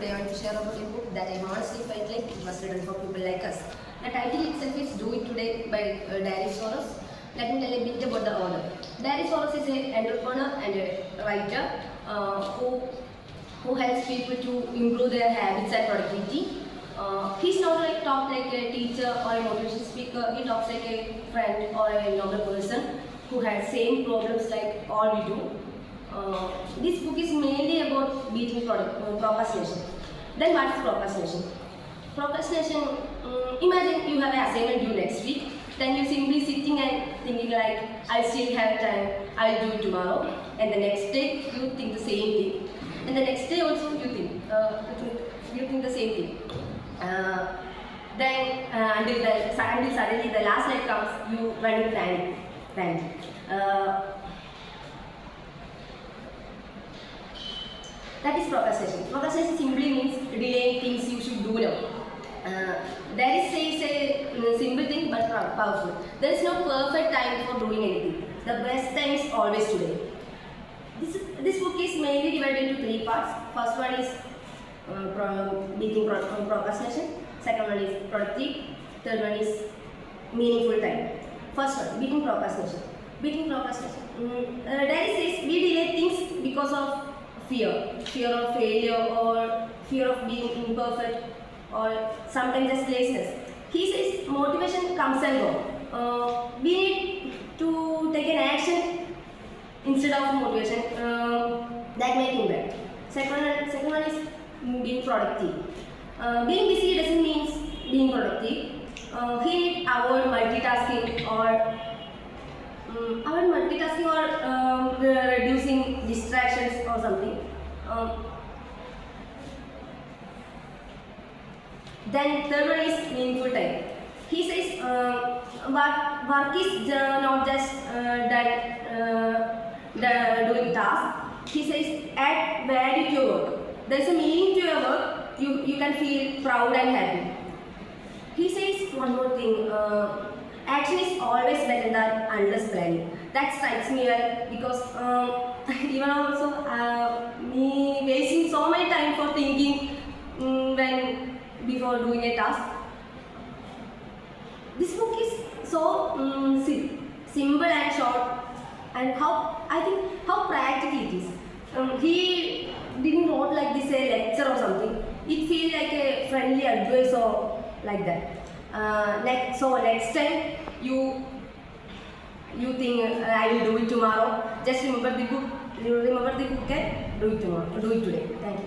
today I want to share about a book that I honestly felt like it was written for people like us. The title itself is Do It Today by Darius Soros. Let me tell a bit about the author. Darius Soros is an entrepreneur and a writer who helps people to improve their habits and productivity. He's not like talk like a teacher or a motivation speaker. He talks like a friend or a normal person who has same problems like all we do. This book is mainly about beating procrastination. Then what is procrastination? Procrastination, imagine you have an assignment due next week, then you simply sitting and thinking like, I still have time, I'll do it tomorrow, and the next day you think the same thing. And the next day also you think the same thing. Until suddenly the last night comes, you run in panic. That is procrastination. Procrastination simply means delaying things you should do now. That is a simple thing but powerful. There is no perfect time for doing anything. The best time is always today. This book is mainly divided into three parts. First one is beating procrastination. Second one is productive. Third one is meaningful time. First one, beating procrastination. Beating procrastination. That is we delay things because of fear of failure or fear of being imperfect or sometimes just laziness. He says motivation comes and go. We need to take an action instead of motivation that make impact. Second one is being productive. Being busy doesn't mean being productive. He need avoid multitasking or reducing distractions or something. Then third one is meaningful time. He says work is not just doing tasks. He says add value to your work. There is a meaning to your work. You can feel proud and happy. He says one more thing. Action is always better than endless planning. That strikes me well because even also me wasting so much time for thinking before doing a task. This book is so simple and short, and how practical it is. He didn't wrote like this a lecture or something. It feels like a friendly advice or like that. Next time you think I will do it tomorrow, just remember the book and do it tomorrow. Do it today. Thank you.